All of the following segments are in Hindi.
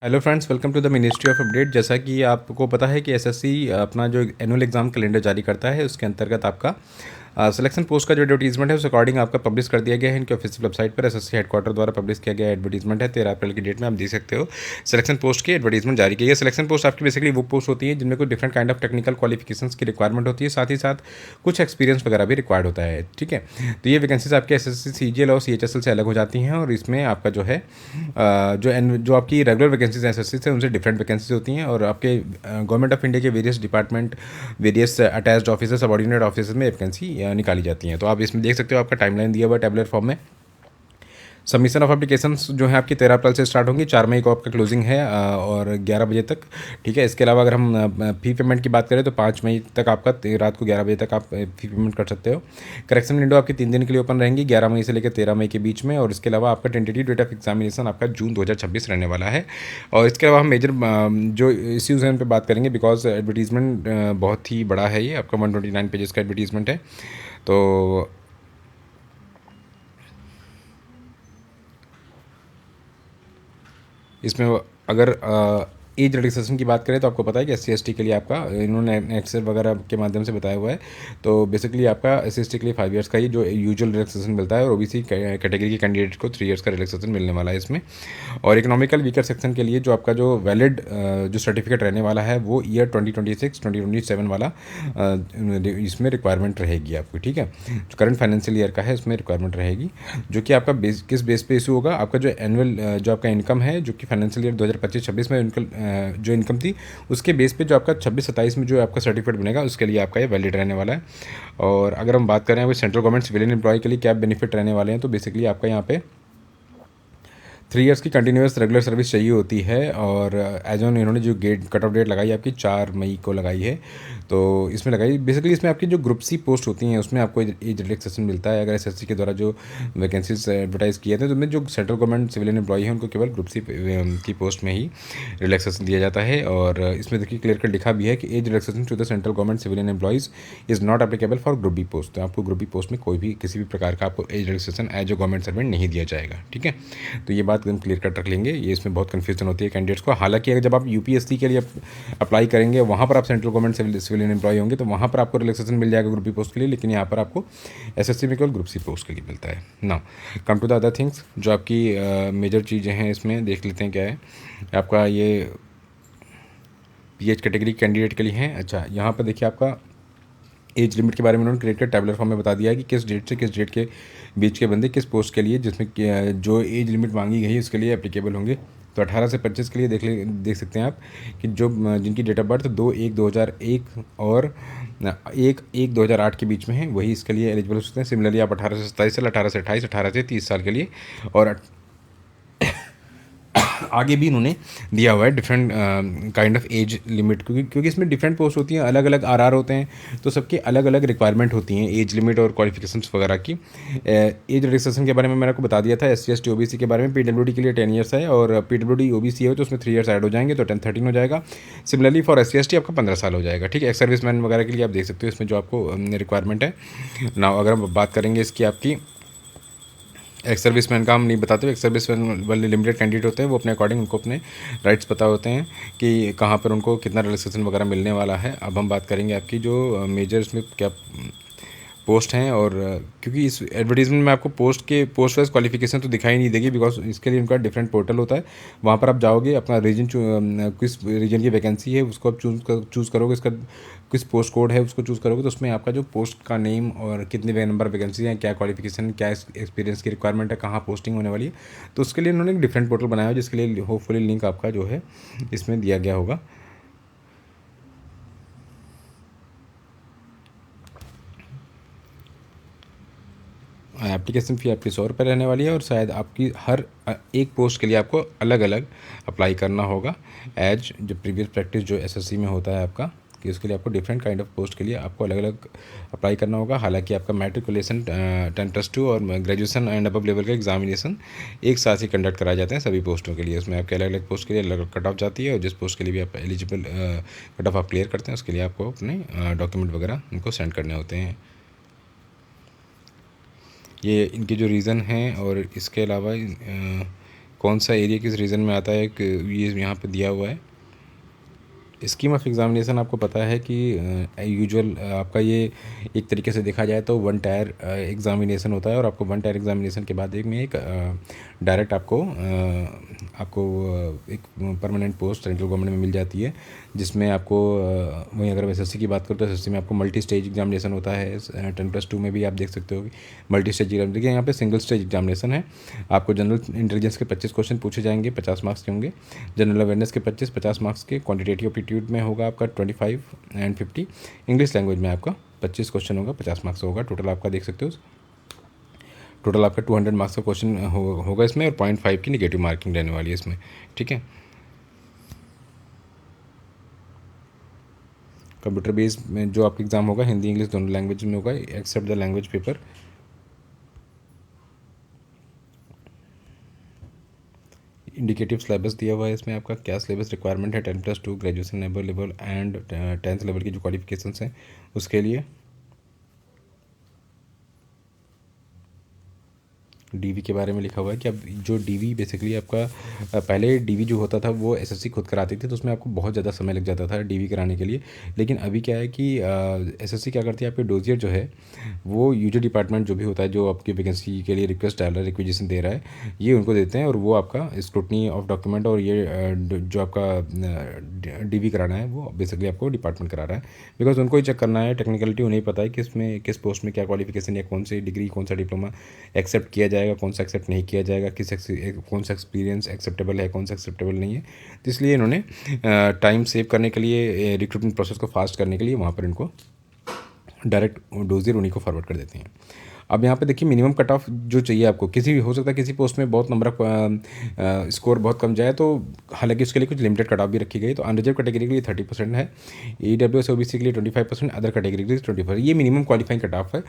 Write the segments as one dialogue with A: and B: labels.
A: Hello friends, welcome to the ministry of update. जैसा कि आपको पता है कि एसएससी अपना जो एनुअल एग्ज़ाम कैलेंडर जारी करता है, उसके अंतर्गत आपका सिलेक्शन पोस्ट का जो एडवर्टीजमेंट है उस अकॉर्डिंग आपका पब्लिश कर दिया गया है इनके ऑफिशियल वेबसाइट पर। एसएससी हेडक्वार्टर द्वारा पब्लिश किया गया एडवर्टीजमेंट है 13 अप्रैल की डेट में। आप देख सकते हो सिलेक्शन पोस्ट की एडवर्टीजमेंट जारी की है। सिलेक्शन पोस्ट आपकी बेसिकली वो पोस्ट होती है जिनमें कुछ different kind of technical qualifications की रिक्वायरमेंट होती है, साथ ही साथ कुछ एक्सपीरियंस वगैरह भी रिक्वायर्ड होता है। ठीक है, तो ये वैकेंसीज आपके एसएससी सीजीएल और सीएचएसएल से अलग हो जाती हैं और इसमें आपका जो है जो आपकी रेगुलर वैकेंसीज एसएससी से उनसे डिफरेंट वैकेंसीज होती हैं और आपके गवर्नमेंट ऑफ इंडिया के various department, various attached officer, subordinate officers में वैकेंसी निकाली जाती हैं। तो आप इसमें देख सकते हो आपका टाइमलाइन दिया हुआ है टेबुलर फॉर्म में। सबमिशन ऑफ एप्लीकेशंस जो है आपकी 13 अप्रैल से स्टार्ट होंगी, 4 मई को आपका क्लोजिंग है और 11 बजे तक। ठीक है, इसके अलावा अगर हम फ़ी पेमेंट की बात करें तो 5 मई तक आपका रात को 11 बजे तक आप फ़ी पेमेंट कर सकते हो। करेक्शन विंडो आपकी 3 दिन के लिए ओपन रहेंगी, 11 मई से लेकर 13 मई के बीच में। और इसके अलावा आपका टेंटेटिव डेट ऑफ एग्जामिनेशन आपका जून 2026 रहने वाला है। और इसके अलावा हम मेजर जो इश्यूज़ हैं उन पर बात करेंगे, बिकॉज एडवर्टीजमेंट बहुत ही बड़ा है। ये आपका 129 पेजेस का एडवर्टीजमेंट है। तो इसमें अगर एज रिलैक्सेशन की बात करें तो आपको पता है कि SC ST के लिए आपका इन्होंने एक्सेल वगैरह के माध्यम से बताया हुआ है। तो बेसिकली आपका SC ST के लिए 5 ईयर्स का ही जो यूजुअल रिलैक्सेशन मिलता है और OBC कैटेगरी के कैंडिडेट को 3 ईयर्स का रिलैक्सेशन मिलने वाला है इसमें। और इकोनॉमिकल वीकर सेक्शन के लिए जो आपका जो वैलिड जो सर्टिफिकेट रहने वाला है वो ईयर 2026-2027 वाला इसमें रिक्वायरमेंट रहेगी आपकी। ठीक है, जो करंट फाइनेंशियल ईयर का है उसमें रिक्वायरमेंट रहेगी, जो कि आपका किस बेस पे इशू होगा। आपका जो एनुअल जो आपका इनकम है जो कि फाइनेंशियल ईयर 2025-26 में जो इनकम थी उसके बेस पे जो आपका 26-27 में जो आपका सर्टिफिकेट बनेगा उसके लिए आपका ये वैलिड रहने वाला है। और अगर हम बात करें सेंट्रल गवर्नमेंट सिविलियन एम्प्लॉय के लिए क्या बेनिफिट रहने वाले हैं, तो बेसिकली आपका यहाँ पे 3 ईयर्स की कंटिन्यूस रेगुलर सर्विस चाहिए होती है। और एज ऑन इन्होंने जो कट ऑफ डेट लगाई आपकी 4 मई को लगाई है, तो इसमें लगाई बेसिकली इसमें आपकी जो ग्रुप सी पोस्ट होती हैं उसमें आपको एज रिलैक्सेशन मिलता है। अगर एसएससी के द्वारा जो वैकेंसीज एडवर्टाइज किए थे तो उनमें जो सेंट्रल गवर्नमेंट सिविलियन एम्प्लॉय है उनको केवल ग्रुप सी की पोस्ट में ही रिलैक्सेशन दिया जाता है। और इसमें देखिए क्लियर कट लिखा भी है कि age relaxation to the central government civilian employees is not applicable for group B post. तो आपको ग्रुप बी पोस्ट में कोई भी किसी भी प्रकार का आपको age relaxation as a government servant नहीं दिया जाएगा। ठीक है, तो ये बात एकदम क्लियर कट रख लेंगे, ये इसमें बहुत कन्फ्यूजन होती है कैंडिडेट्स को। हालांकि अगर जब आप यूपीएससी के लिए अप्लाई करेंगे वहाँ पर आप सेंट्रल गवर्नमेंट सिविलियन एम्प्लॉय होंगे तो वहाँ पर आपको रिलैक्सेशन मिल जाएगा ग्रुप बी पोस्ट के लिए, लेकिन यहाँ पर आपको एसएससी में केवल ग्रुप सी पोस्ट के लिए मिलता है ना। Come to the other things, जो आपकी मेजर चीज़ें हैं इसमें देख लेते हैं क्या है। आपका ये पीएच कैटेगरी कैंडिडेट के लिए हैं। अच्छा, यहाँ पर देखिए आपका एज लिमिट के बारे में उन्होंने क्रिएटेड टैबुलर फॉर्म में बता दिया है कि किस डेट से किस डेट के बीच के बंदे किस पोस्ट के लिए जिसमें जो एज लिमिट मांगी गई है उसके लिए एप्लीकेबल होंगे। तो 18 से 25 के लिए देख सकते हैं आप कि जो जिनकी डेट ऑफ बर्थ 2/1/2001 और 1/1/2008 के बीच में है वही इसके लिए एलिजिबल हो सकते हैं। सिमिलरली आप 18 से 27 साल, 18 से 28, 18 से 30 साल के लिए, और आगे भी इन्होंने दिया हुआ है different kind of age limit, क्योंकि इसमें डिफरेंट पोस्ट होती हैं, अलग अलग आरआर होते हैं, तो सबकी अलग अलग रिक्वायरमेंट होती हैं एज लिमिट और क्वालिफिकेशंस वगैरह की। एज रजिस्ट्रेशन के बारे में मैंने आपको बता दिया था। SC ST OBC के बारे में PWD के लिए 10 ईयर्स है और PWD OBC है तो उसमें 3 ईयर्स ऐड हो जाएंगे तो 13 हो जाएगा। सिमिलरली फॉर SC ST आपका 15 साल हो जाएगा। ठीक है, एक्स सर्विसमैन वगैरह के लिए आप देख सकते हो इसमें जो आपको रिक्वायरमेंट है ना। अगर हम बात करेंगे इसकी आपकी एक्स सर्विसमैन का हम नहीं बताते, एक्स सर्विसमैन वाले लिमिटेड कैंडिडेट होते हैं, वो अपने अकॉर्डिंग उनको अपने राइट्स पता होते हैं कि कहाँ पर उनको कितना रिलैक्सेशन वगैरह मिलने वाला है। अब हम बात करेंगे आपकी जो मेजर इसमें क्या पोस्ट हैं। और क्योंकि इस एडवर्टीजमेंट में आपको पोस्ट वाइज क्वालिफिकेशन तो दिखाई नहीं देगी, बिकॉज इसके लिए उनका डिफरेंट पोर्टल होता है। वहाँ पर आप जाओगे, अपना रीजन किस रीजन की वैकेंसी है उसको आप चूज़ करोगे, इसका किस पोस्ट कोड है उसको चूज़ करोगे, तो उसमें आपका जो पोस्ट का नेम और कितने नंबर वैकेंसी हैं, क्या क्वालिफिकेशन, क्या एक्सपीरियंस की रिक्वायरमेंट है, कहाँ पोस्टिंग होने वाली है, तो उसके लिए उन्होंने एक डिफरेंट पोर्टल बनाया है जिसके लिए होपफुली लिंक आपका जो है इसमें दिया गया होगा। एप्लीकेशन फ़ी आपकी 100 रुपये रहने वाली है और शायद आपकी हर एक पोस्ट के लिए आपको अलग अलग अप्लाई करना होगा, एज जो प्रीवियस प्रैक्टिस जो एसएससी में होता है आपका, कि उसके लिए आपको डिफरेंट काइंड ऑफ पोस्ट के लिए आपको अलग अलग अप्लाई करना होगा। हालांकि आपका मैट्रिकुलेशन 10+2 और ग्रेजुएशन एंड अबव लेवल का एग्जामिनेशन एक साथ ही कंडक्ट कराए जाते हैं सभी पोस्टों के लिए। उसमें आपके अलग अलग पोस्ट के लिए अलग अलग कट ऑफ जाती है और जिस पोस्ट के लिए भी आप एलिजिबल कट ऑफ आप क्लियर करते हैं उसके लिए आपको अपने डॉक्यूमेंट वगैरह उनको सेंड करने होते हैं। ये इनके जो रीज़न हैं और इसके अलावा कौन सा एरिया किस रीजन में आता है ये यहाँ पे दिया हुआ है। स्कीम ऑफ एग्ज़ामिनेशन आपको पता है कि यूजुअल आपका ये एक तरीके से देखा जाए तो वन टायर एग्ज़ामिनेशन होता है, और आपको वन टायर एग्ज़ामिनेशन के बाद एक डायरेक्ट आपको एक परमानेंट पोस्ट सेंट्रल गवर्नमेंट में मिल जाती है, जिसमें आपको वहीं अगर एसएससी की बात करूँ तो एसएससी में आपको मल्टी स्टेज एग्जामिनेशन होता है। 10+2 में भी आप देख सकते हो कि मल्टी स्टेज एग्जाम, देखिए यहाँ पे सिंगल स्टेज एग्जामिनेशन है। आपको जनरल इंटेलिजेंस के 25 क्वेश्चन पूछे जाएंगे, 50 मार्क्स के होंगे। जनरल अवेयरनेस के 50 मार्क्स के। क्वान्टिटेटिव एप्टीट्यूड में होगा आपका 25 एंड 50। इंग्लिश लैंग्वेज में आपका 25 क्वेश्चन होगा, 50 मार्क्स होगा। टोटल आपका देख सकते हो, टोटल आपका 200 मार्क्स का क्वेश्चन होगा इसमें, और 0.5 की निगेटिव मार्किंग रहने वाली है इसमें, ठीक है। कंप्यूटर बेस्ड में जो आपका एग्ज़ाम होगा हिंदी इंग्लिश दोनों लैंग्वेज में होगा, except the language paper. Indicative syllabus दिया हुआ है इसमें, आपका क्या सिलेबस रिक्वायरमेंट है 10+2 graduation level and 10th level की जो क्वालिफिकेशंस हैं उसके लिए। डीवी के बारे में लिखा हुआ है कि अब जो डीवी बेसिकली आपका पहले डीवी जो होता था वो एसएससी खुद कराती थी, तो उसमें आपको बहुत ज़्यादा समय लग जाता था डीवी कराने के लिए। लेकिन अभी क्या है कि एसएससी क्या करती है, आपके डोजियर जो है वो यूजी डिपार्टमेंट जो भी होता है जो आपकी वैकेंसी के लिए रिक्वेस्ट डाल रहा है, रिक्वेजिशन दे रहा है, ये उनको देते हैं, और वो आपका स्क्रूटनी ऑफ डॉक्यूमेंट और ये जो आपका डीवी कराना है वो बेसिकली आपको डिपार्टमेंट करा रहा है, बिकॉज उनको ही चेक करना है। टेक्निकलिटी उन्हें पता है कि इसमें किस पोस्ट में क्या क्वालिफिकेशन या कौन सी डिग्री कौन सा डिप्लोमा एक्सेप्ट किया जाएगा, कौन सा एक्सेप्ट नहीं किया जाएगा, कौन सा एक्सपीरियंस एक्सेप्टेबल है, कौन सा एक्सेप्टेबल नहीं है। तो इसलिए इन्होंने टाइम सेव करने के लिए, रिक्रूटमेंट प्रोसेस को फास्ट करने के लिए वहाँ पर इनको डायरेक्ट डोजियर उन्हीं को फॉरवर्ड कर देते हैं। अब यहाँ पे देखिए मिनिमम कट ऑफ जो चाहिए आपको, किसी भी हो सकता है किसी पोस्ट में बहुत नंबर ऑफ स्कोर बहुत कम जाए, तो हालांकि उसके लिए कुछ लिमिटेड कट ऑफ भी रखी गई। तो अनरिजर्व कैटेगरी के लिए 30% है, ईडब्ल्यूएस ओबीसी के लिए 25%, अदर कैटेगरी के लिए 25%। ये मिनिमम क्वालिफाइंग कट ऑफ है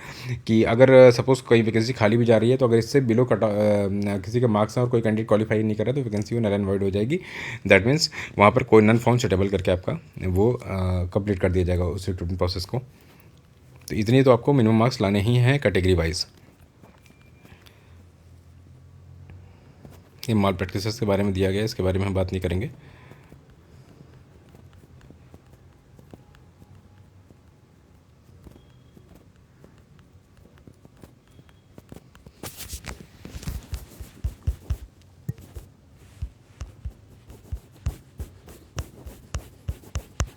A: कि अगर सपोज कोई वैकेंसी खाली भी जा रही है, तो अगर इससे बिलो किसी का मार्क्स है और कोई कैंडिडेट क्वालिफाई नहीं कर रहा है तो वैकेंसी वो नल एंड वॉइड हो जाएगी। दैट मीन्स वहाँ पर कोई नन फाउंड सुटेबल करके आपका वो कंप्लीट कर दिया जाएगा उस रिक्रूटमेंट प्रोसेस को। तो इतने तो आपको मिनिमम मार्क्स लाने ही हैं कैटेगरी वाइज। ये माल प्रैक्टिसेस के बारे में दिया गया है, इसके बारे में हम बात नहीं करेंगे।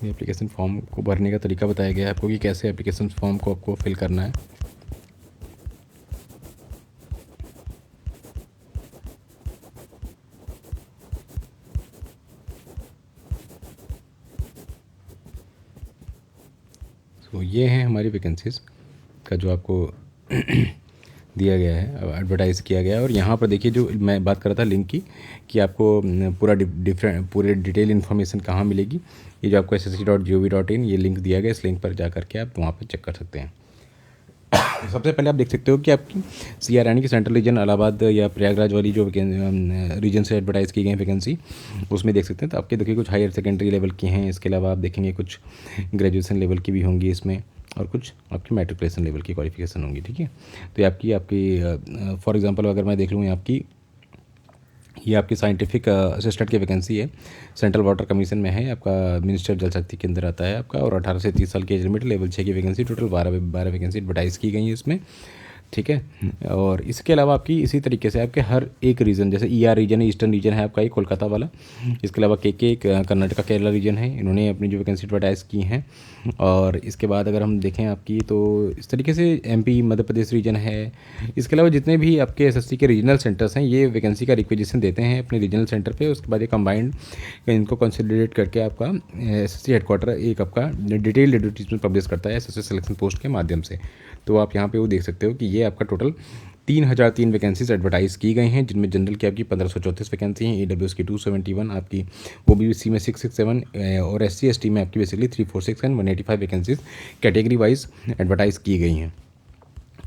A: ये एप्लीकेशन फॉर्म को भरने का तरीका बताया गया है आपको कि कैसे एप्लीकेशन फॉर्म को आपको फिल करना है। तो ये है हमारी वैकेंसीज़ का जो आपको दिया गया है, एडवर्टाइज़ किया गया है। और यहाँ पर देखिए जो मैं बात कर रहा था लिंक की, कि आपको पूरे डिटेल इन्फॉर्मेशन कहाँ मिलेगी। ये जो आपको ssc.gov.in ये लिंक दिया गया, इस लिंक पर जा करके आप वहाँ पर चेक कर सकते हैं। सबसे पहले आप देख सकते हो कि आपकी CR रानी की सेंट्रल रीजन इलाहाबाद या प्रयागराज वाली जो रीजन से एडवर्टाइज़ की गई वैकेंसी, उसमें देख सकते हैं। तो आपके देखिए कुछ हायर सेकेंडरी लेवल की हैं, इसके अलावा आप देखेंगे कुछ ग्रेजुएशन लेवल की भी होंगी इसमें, और कुछ आपकी मैट्रिकुलेशन लेवल की क्वालिफिकेशन होंगी, ठीक है। तो ये आपकी फॉर एग्जांपल अगर मैं देख लूँ ये आपकी साइंटिफिक असिस्टेंट की वैकेंसी है, सेंट्रल वाटर कमीशन में है, आपका मिनिस्टर जल शक्ति के अंदर आता है आपका, और 18 से 30 साल की एज लिमिट, लेवल 6 की वैकेंसी, टोटल 12 वैकेंसी एडवर्टाइज़ की गई है इसमें, ठीक है। और इसके अलावा आपकी इसी तरीके से आपके हर एक रीजन, जैसे ER रीजन है, ईस्टर्न रीजन है आपका, ये कोलकाता वाला, इसके अलावा KK कर्नाटका केरला रीजन है, इन्होंने अपनी जो वैकेंसी एडवर्टाइज़ की हैं। और इसके बाद अगर हम देखें आपकी, तो इस तरीके से MP मध्य प्रदेश रीजन है। इसके अलावा जितने भी आपके SSC के रीजनल सेंटर्स हैं, ये वैकेंसी का रिक्वेजिशन देते हैं अपने रीजनल सेंटर पे। उसके बाद ये कंबाइंड इनको कंसोलिडेट करके आपका SSC हेडक्वार्टर एक आपका डिटेल्ड एडवर्टीजमेंट पब्लिश करता है SSC सिलेक्शन पोस्ट के माध्यम से। तो आप यहाँ पे वो देख सकते हो कि ये आपका टोटल 3003 वैकेंसीज एडवर्टाइज़ की गई हैं, जिनमें जनरल की आपकी 1534 वैकेंसी हैं, EWS की 271, आपकी OBC में 667, और SC ST में आपकी basically 346 and 185 vacancies category wise advertise की गई हैं।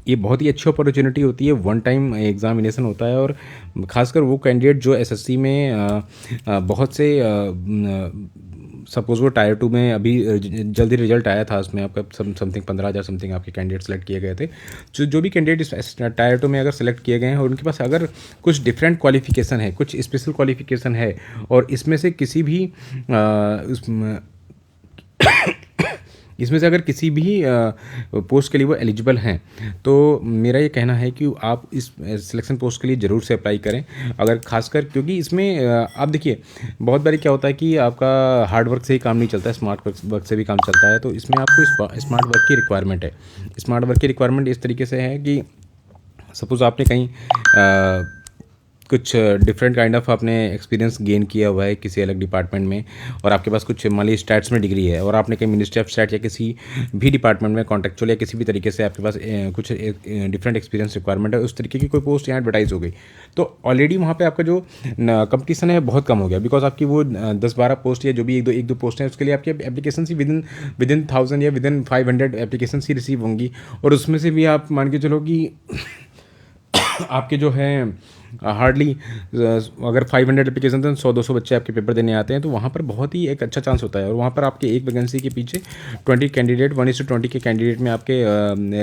A: ये बहुत ही अच्छी अपॉर्चुनिटी होती है, वन टाइम एग्ज़ामिनेशन होता है, और ख़ासकर वो कैंडिडेट जो SSC में बहुत से सपोज़ वो टायर 2 में अभी जल्दी रिजल्ट आया था, उसमें आपका समथिंग 15,000 समथिंग आपके कैंडिडेट सेलेक्ट किए गए थे। जो भी कैंडिडेट इस टायर 2 में अगर सेलेक्ट किए गए हैं और उनके पास अगर कुछ डिफरेंट क्वालिफिकेशन है, कुछ स्पेशल क्वालिफिकेशन है, और इसमें से किसी भी इसमें से अगर किसी भी पोस्ट के लिए वो एलिजिबल हैं, तो मेरा ये कहना है कि आप इस सिलेक्शन पोस्ट के लिए ज़रूर से अप्लाई करें। अगर खासकर क्योंकि इसमें आप देखिए बहुत बारी क्या होता है कि आपका हार्ड वर्क से ही काम नहीं चलता है, स्मार्ट वर्क से भी काम चलता है। तो इसमें आपको स्मार्ट वर्क की रिक्वायरमेंट है। स्मार्ट वर्क की रिक्वायरमेंट इस तरीके से है कि सपोज़ आपने कहीं कुछ डिफरेंट काइंड ऑफ आपने एक्सपीरियंस गेन किया हुआ है किसी अलग डिपार्टमेंट में, और आपके पास कुछ मान लीजिए स्टैट्स में डिग्री है, और आपने कहीं मिनिस्ट्री ऑफ स्टैट या किसी भी डिपार्टमेंट में कॉन्ट्रेक्चुअल या किसी भी तरीके से आपके पास कुछ डिफरेंट एक्सपीरियंस रिक्वायरमेंट है, उस तरीके की कोई पोस्ट यहाँ एडवर्टाइज हो गई, तो ऑलरेडी वहाँ पे आपका जो कंपटीशन है बहुत कम हो गया। बिकॉज आपकी वो 10-12 पोस्ट या जो भी एक दो पोस्ट हैं उसके लिए आपकी एप्लीकेशन ही विदिन 1000 या विदिन 500 एप्लीकेशन ही रिसीव होंगी, और उसमें से भी आप मान के चलो कि आपके जो है हार्डली अगर 500 एप्लीकेशन तो 100-200 बच्चे आपके पेपर देने आते हैं, तो वहाँ पर बहुत ही एक अच्छा चांस होता है। और वहाँ पर आपके एक वैकेंसी के पीछे 20 कैंडिडेट 1:20 के कैंडिडेट में आपके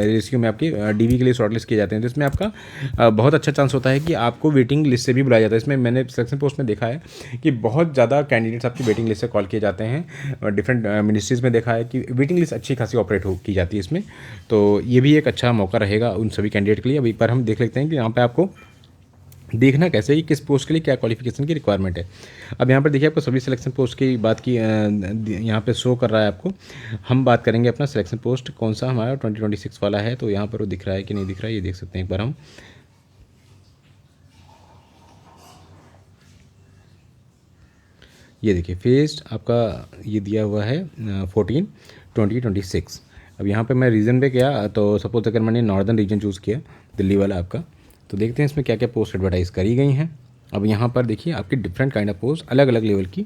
A: रेशियो में आपके डीवी के लिए शॉर्टलिस्ट किए जाते हैं, तो इसमें आपका बहुत अच्छा चांस होता है कि आपको वेटिंग लिस्ट से भी बुलाया जाता है। इसमें मैंने सिलेक्शन पोस्ट में देखा है कि बहुत ज़्यादा कैंडिडेट्स आपकी वेटिंग लिस्ट से कॉल किए जाते हैं। डिफरेंट मिनिस्ट्रीज़ में देखा है कि वेटिंग लिस्ट अच्छी खासी ऑपरेट की जाती है इसमें, तो ये भी एक अच्छा मौका रहेगा उन सभी कैंडिडेट के लिए। अब एक बार हम देख लेते हैं कि यहाँ पर आपको देखना कैसे कि किस पोस्ट के लिए क्या क्वालिफिकेशन की रिक्वायरमेंट है। अब यहाँ पर देखिए आपको सभी सिलेक्शन पोस्ट की बात की यहाँ पे शो कर रहा है आपको। हम बात करेंगे अपना सिलेक्शन पोस्ट कौन सा हमारा 2026 वाला है, तो यहाँ पर वो दिख रहा है कि नहीं दिख रहा है, ये देख सकते हैं एक बार हम। ये देखिए फेज आपका ये दिया हुआ है 14/2026। अब यहाँ पे मैं रीजन पे गया, तो सपोज अगर मैंने नॉर्दर्न रीजन चूज़ किया, दिल्ली वाला आपका, तो देखते हैं इसमें क्या क्या पोस्ट एडवर्टाइज करी गई हैं। अब यहाँ पर देखिए आपकी डिफरेंट काइंड ऑफ पोस्ट अलग अलग लेवल की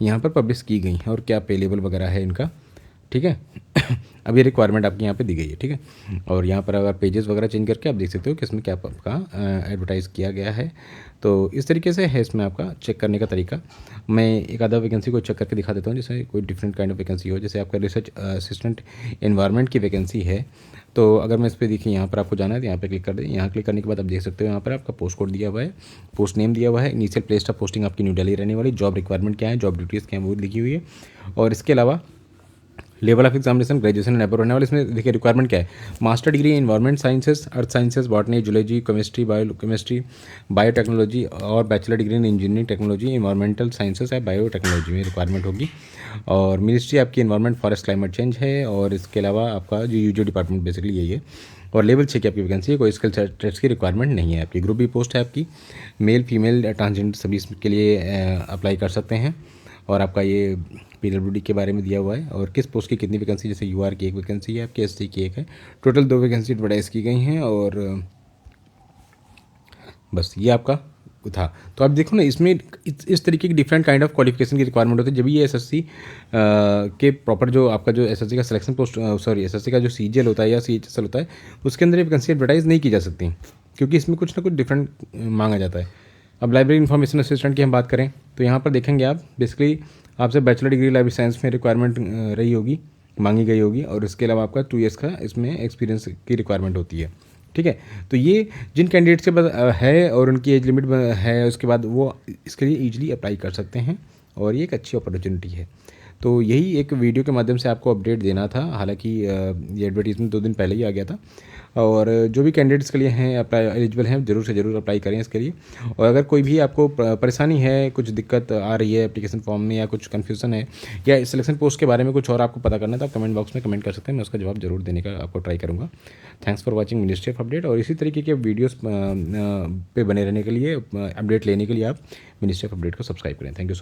A: यहाँ पर पब्लिश की गई हैं और क्या पे लेवल वगैरह है इनका, ठीक है। अब ये रिक्वायरमेंट आपकी यहाँ पे दी गई है, ठीक है। और यहाँ पर अगर पेजेस वगैरह चेंज करके आप देख सकते हो कि इसमें क्या आपका एडवर्टाइज़ किया गया है। तो इस तरीके से है इसमें आपका चेक करने का तरीका। मैं एक आधा वैकेंसी को चेक करके दिखा देता हूँ, जैसे कोई डिफरेंट काइंड ऑफ वैकेंसी हो, जैसे आपका रिसर्च असिस्टेंट एनवायरनमेंट की वैकेंसी है। तो अगर मैं इस पर देखिए यहाँ पर आपको जाना है तो यहाँ पे क्लिक कर दें। यहाँ क्लिक करने के बाद आप देख सकते हो यहाँ पर आपका पोस्ट कोड दिया हुआ है, पोस्ट नेम दिया हुआ है, इनिशियल प्लेस ऑफ पोस्टिंग आपकी न्यू दिल्ली रहने वाली, जॉब रिक्वायरमेंट क्या है, जॉब ड्यूटीज़ क्या है वो लिखी हुई है, और इसके अलावा level of examination graduation and above रहने वाले। इसमें देखिए रिक्वायरमेंट क्या है, master degree in environment sciences, earth sciences, botany, zoology, chemistry, biotechnology, और bachelor degree in engineering technology, environmental sciences या बायोटेक्नोलॉजी में रिक्वायरमेंट होगी। और मिनिस्ट्री आपकी एनवायरमेंट फॉरेस्ट क्लाइमेट चेंज है, और इसके अलावा आपका जो यूजी डिपार्टमेंट बेसिकली यही है। और लेवल 6 की आपकी वैकेंसी है, कोई स्किल टेस्ट की रिक्वायरमेंट नहीं है आपकी। ग्रुप बी पोस्ट है आपकी, मेल फीमेल ट्रांसजेंडर सभी के लिए अप्लाई कर सकते हैं। और आपका ये पीडब्ल्यूडी के बारे में दिया हुआ है, और किस पोस्ट की कितनी वैकेंसी, जैसे यूआर की एक वैकेंसी है आपकी, एससी की एक है, टोटल 2 वैकेंसी एडवर्टाइज की गई हैं। और बस ये आपका था। तो आप देखो ना इसमें इस तरीके की डिफरेंट काइंड ऑफ क्वालिफिकेशन की रिक्वायरमेंट होती है। जब ये एसएससी के प्रॉपर जो आपका जो एसएससी का सिलेक्शन पोस्ट एसएससी का जो सीजीएल होता है या सीएचएसएल होता है, उसके अंदर ये वैकेंसी एडवर्टाइज नहीं की जा सकती, क्योंकि इसमें कुछ ना कुछ डिफरेंट मांगा जाता है। अब लाइब्रेरी इन्फॉर्मेशन असिस्टेंट की हम बात करें तो यहाँ पर देखेंगे आप बेसिकली आपसे बैचलर डिग्री लाइब्रेरी साइंस में रिक्वायरमेंट रही होगी, मांगी गई होगी, और इसके अलावा आपका 2 ईयर्स का इसमें एक्सपीरियंस की रिक्वायरमेंट होती है, ठीक है। तो ये जिन कैंडिडेट्स के पास है और उनकी एज लिमिट है, उसके बाद वो इसके लिए ईजिली अप्लाई कर सकते हैं, और ये एक अच्छी अपॉर्चुनिटी है। तो यही एक वीडियो के माध्यम से आपको अपडेट देना था। हालांकि ये एडवर्टीजमेंट 2 दिन पहले ही आ गया था, और जो भी कैंडिडेट्स के लिए हैं अप्लाई एलिजिबल हैं ज़रूर से ज़रूर अप्लाई करें इसके लिए। और अगर कोई भी आपको परेशानी है, कुछ दिक्कत आ रही है एप्लीकेशन फॉर्म में, या कुछ कन्फ्यूज़न है, या सिलेक्शन पोस्ट के बारे में कुछ और आपको पता करना है, तो आप कमेंट बॉक्स में कमेंट कर सकते हैं, मैं उसका जवाब जरूर देने का आपको ट्राई करूँगा। Thanks for watching ministry of update. और इसी तरीके के वीडियोज़ पे बने रहने के लिए, अपडेट लेने के लिए आप मिनिस्ट्री ऑफ अपडेट को सब्सक्राइब करें। Thank you.